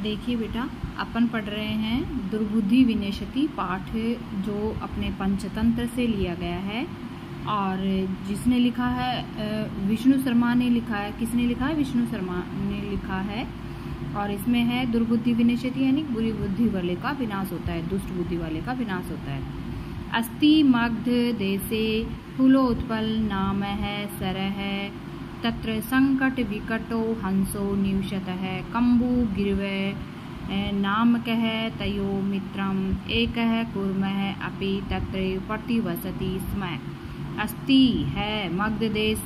देखिए बेटा, अपन पढ़ रहे हैं दुर्बुद्धि विनश्यति पाठ, जो अपने पंचतंत्र से लिया गया है और जिसने लिखा है विष्णु शर्मा ने लिखा है। किसने लिखा है? विष्णु शर्मा ने लिखा है। और इसमें है दुर्बुद्धि विनश्यति यानी बुरी बुद्धि वाले का विनाश होता है, दुष्ट बुद्धि वाले का विनाश होता है। अस्ति मग्ध देशे फूलोत्पल नाम है सर है, तत्र संकट विकटो हंसो निविशतः, कम्बु गिरवे नामकः तयो मित्रम एकः कुर्मः अपि तत्र प्रतिवसति स्म। अस्ति है मगध देश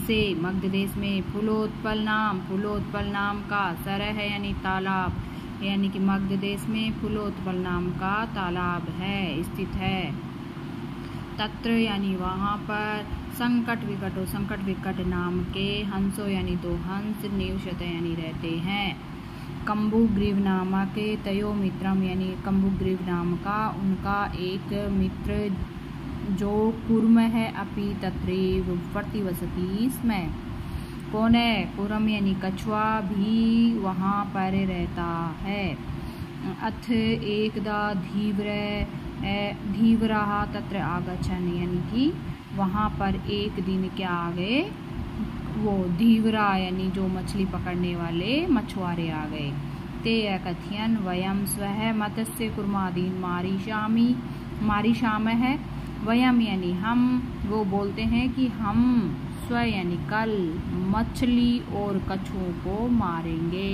से, मगध देश में फूलोत्पल नाम का सर है यानी तालाब, यानी कि मगध देश में फूलोत्पल नाम का तालाब है, स्थित है। तत्र यानी वहाँ पर संकट विकट नाम के हंसो यानी दो हंस निवसत यानी रहते हैं। कम्बुग्रीव नामक तयो मित्रम यानी कम्बुग्रीव नाम का उनका एक मित्र जो कुर्म है अपि तत्रैव प्रतिवसति स्म। कौन है? कुर्म यानी कछुआ भी वहाँ पर रहता है। अथ एकदा धीवरः तत्र आगच्छन् यानी कि वहाँ पर एक दिन क्या आ गए? वो धीवरा यानी जो मछली पकड़ने वाले मछुआरे आ गए। ते कथयन् वयं स्वः मत्स्य कुर्मादीन् मारिष्यामः है। वयम यानी हम, वो बोलते हैं कि हम स्व यानी कल मछली और कछुओं को मारेंगे।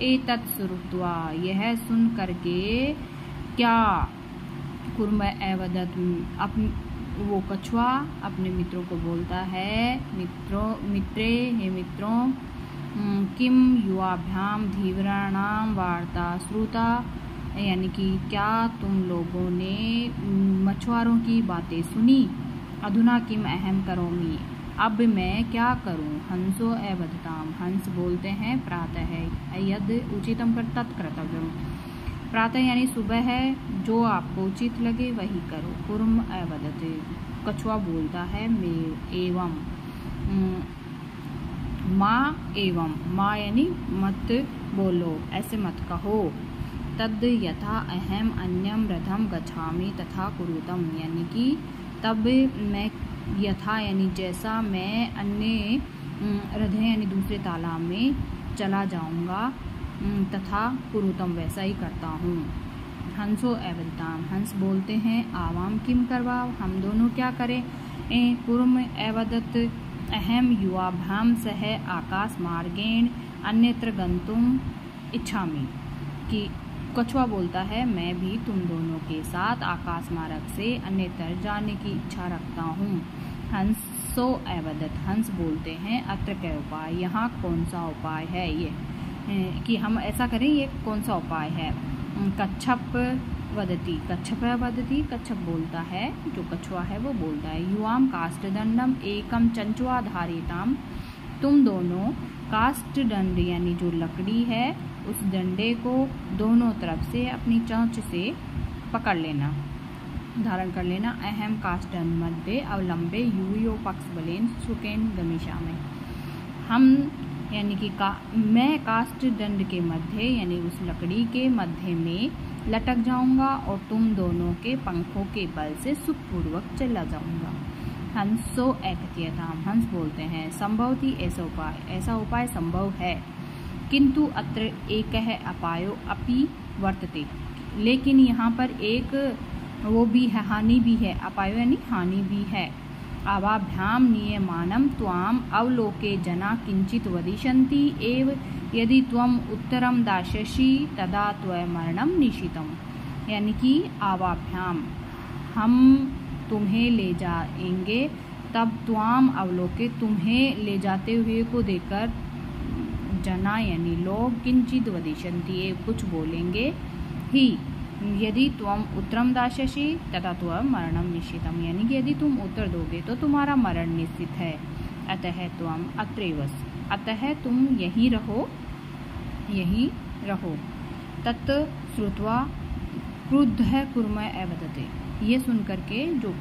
एतत् श्रुत्वा यह सुन करके क्या? कुर्म एवदत् वो कछुआ अपने मित्रों को बोलता है, मित्रे हे मित्रों, किम युवाभ्याम धीवराणाम वार्ता श्रुता यानी कि क्या तुम लोगों ने मछुआरों की बातें सुनी? अधुना किम अहम करोमि, अब मैं क्या करूं? हंसो एवदताम हंस बोलते हैं प्रातः यद उचितम कर तत्कर्तव्यम, प्रातः यानी सुबह है, जो आपको उचित लगे वही करो। कुर्म एवदते कछुआ बोलता है एवं माँ यानी मत बोलो, ऐसे मत कहो। तद यथा अहम अन्यम रथम गच्छामि तथा कुरुतम यानी कि तब मैं यथा यानी जैसा मैं अन्य रथ यानी दूसरे तालाब में चला जाऊंगा, तथा कुरुतम वैसा ही करता हूँ। हंसो एवदताम हंस बोलते हैं आवाम किम करवाव, हम दोनों क्या करें? कुर्म एवदत अहम युवाभ्याम सह आकाश मार्गेण अन्यत्र गंतुम इच्छामि, कि कछुआ बोलता है मैं भी तुम दोनों के साथ आकाश मार्ग से अन्यत्र जाने की इच्छा रखता हूँ। हंसो एवदत हंस बोलते हैं अत्र क्या उपाय, यहाँ कौन सा उपाय है ये कि हम ऐसा करें, ये कौन सा उपाय है? कच्छप वदती कच्छप बोलता है, जो कछुआ है वो बोलता है युवाम काष्ठदंडम एकम चंचुआ धारिताम, तुम दोनों काष्ठदंड यानी जो लकड़ी है उस डंडे को दोनों तरफ से अपनी चोंच से पकड़ लेना, धारण कर लेना। अहम काष्ठदंड मध्ये अवलंबे यूयो पक्ष बलेन सुकेन गमिशा में, हम यानी कि मैं काष्ठ दंड के मध्य यानी उस लकड़ी के मध्य में लटक जाऊंगा और तुम दोनों के पंखों के बल से सुखपूर्वक चला जाऊंगा। हंसो एकत्यताम हंस बोलते हैं संभवती ऐसा उपाय संभव है, किंतु अत्र एक है अपायो अपि वर्तते, लेकिन यहाँ पर एक वो भी है, हानि भी है। अपायो यानी हानि भी है। आवाभ्याम नियमानं त्वाम अवलोके जना किंचित वदिष्यन्ति एव, यदि त्वम उत्तरम दास्यसि तदा त्वमरणं निश्चितम, यानी कि आवाभ्याम हम तुम्हें ले जाएंगे, तब त्वाम अवलोके तुम्हें ले जाते हुए को देखकर, जना यानी लोग, किंचित वदिष्यन्ति कुछ बोलेंगे ही, यदि तुम उत्तरम दास्यसि तथा त्वं मरणम निश्चितम, यानी कि यदि तुम उत्तर दोगे तो तुम्हारा मरण निश्चित है। अतः त्वम अत्रैव, अतः तुम यहीं रहो। तत् श्रुत्वा क्रुद्धः कुर्म एवदते, ये सुन करके जो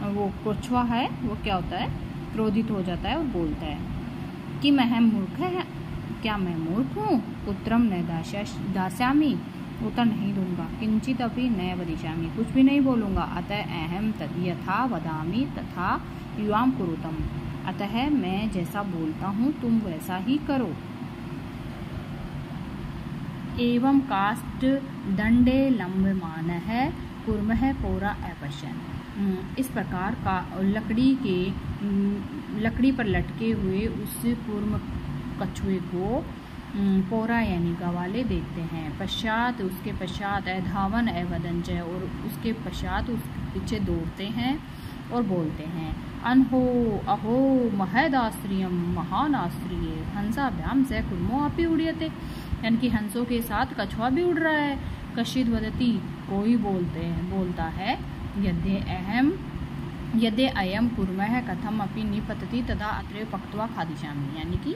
वो कछुआ है वो क्या होता है? क्रोधित हो जाता है और बोलता है कि मैं मूर्ख है, क्या मैं मूर्ख हूँ? पुत्रम न दास्यामि, उत्तर नहीं दूंगा। किंचित अपि न वदिष्यामि, कुछ भी नहीं बोलूँगा। अतः अहम तद यथा वदामि तथा युवाम कुरुतम, अतः मैं जैसा बोलता हूँ तुम वैसा ही करो। एवं काष्ठ दंडे लंबमानः कुर्मः पौरा अपश्यन्, इस प्रकार का लकड़ी पर लटके हुए उस कूर्म कछुए को पौरा यानी गवाले देखते हैं। उसके पश्चात धावन अवदंच, और उसके पश्चात उसके पीछे दौड़ते हैं और बोलते हैं अनहो अहो महदाश्रियम महान आश्रिय हंसाभ्याम से कुर्मो अपि उड़ियते, यानी कि हंसों के साथ कछुआ भी उड़ रहा है। कश्चिद वदति, कोई बोलता है यदि अयम कुर्मः कथम अपि निपतति तदा अत्रैव पक्त्वा खादिष्यामि, यानी कि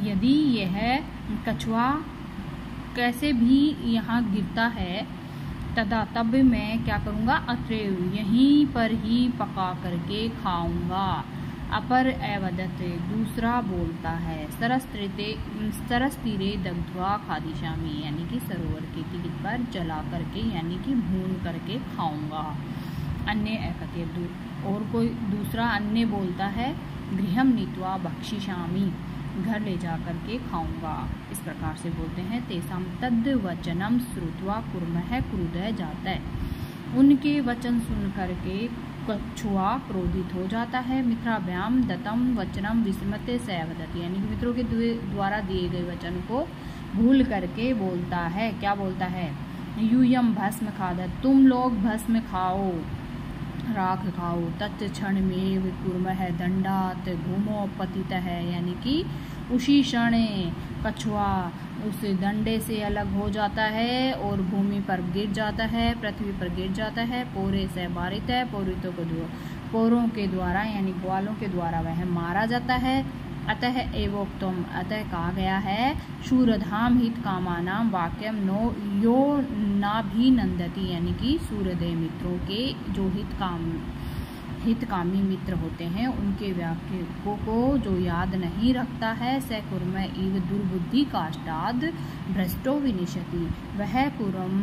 यदि यह कछुआ कैसे भी यहाँ गिरता है तब मैं क्या करूँगा, अत्रैव यहीं पर ही पका करके खाऊंगा। अपर अवदत, दूसरा बोलता है सरस तीरे दग्ध्वा खादिष्यामि, यानी कि सरोवर के तीर पर जला करके यानी कि भून करके खाऊंगा। अन्य एकते, और कोई दूसरा अन्य बोलता है गृहम नीत्वा भक्षिष्यामि, घर ले जा करके खाऊंगा। इस प्रकार से बोलते हैं। तेसाम तद वचनम श्रुत्वा कुर्मः क्रुधः जातः, उनके वचन सुन करके कछुआ क्रोधित हो जाता है। मित्राभ्याम दत्तम वचनम विस्मृत्य स वदति, यानी कि मित्रों के द्वारा दिए गए वचन को भूल करके बोलता है। क्या बोलता है? यूयम भस्म खादत, तुम लोग भस्म खाओ, राख खाओ। तत्क्षण में कुर्मः दंडात भूमो पतितः, यानी कि उसी क्षण कछुआ उस दंडे से अलग हो जाता है और भूमि पर गिर जाता है, पृथ्वी पर गिर जाता है। पोरे से बारित है, पोरों के द्वारा यानी ग्वालों के द्वारा वह मारा जाता है। अतः एवोक्तम, अतः कहा गया है शूरधाम हित कामानाम वाक्यम नो यो नाभिनंदति, यानी कि सूर्यदेव मित्रों के जो हितकामी मित्र होते हैं उनके वाक्यों को जो याद नहीं रखता है, स कुर्म इव दुर्बुद्धि काष्ठाद भ्रष्टो विनिशति, वह कुर्म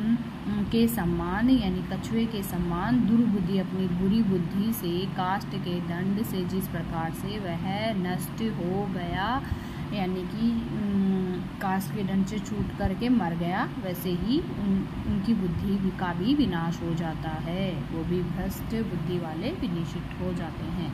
के सम्मान यानी कछुए के सम्मान दुर्बुद्धि अपनी बुरी बुद्धि से काष्ठ के दंड से जिस प्रकार से वह नष्ट हो गया, यानी कि काष्ठ के दंड से छूट करके मर गया, वैसे ही उनकी बुद्धि का भी विनाश हो जाता है, वो भी भ्रष्ट बुद्धि वाले विनिष्ट हो जाते हैं।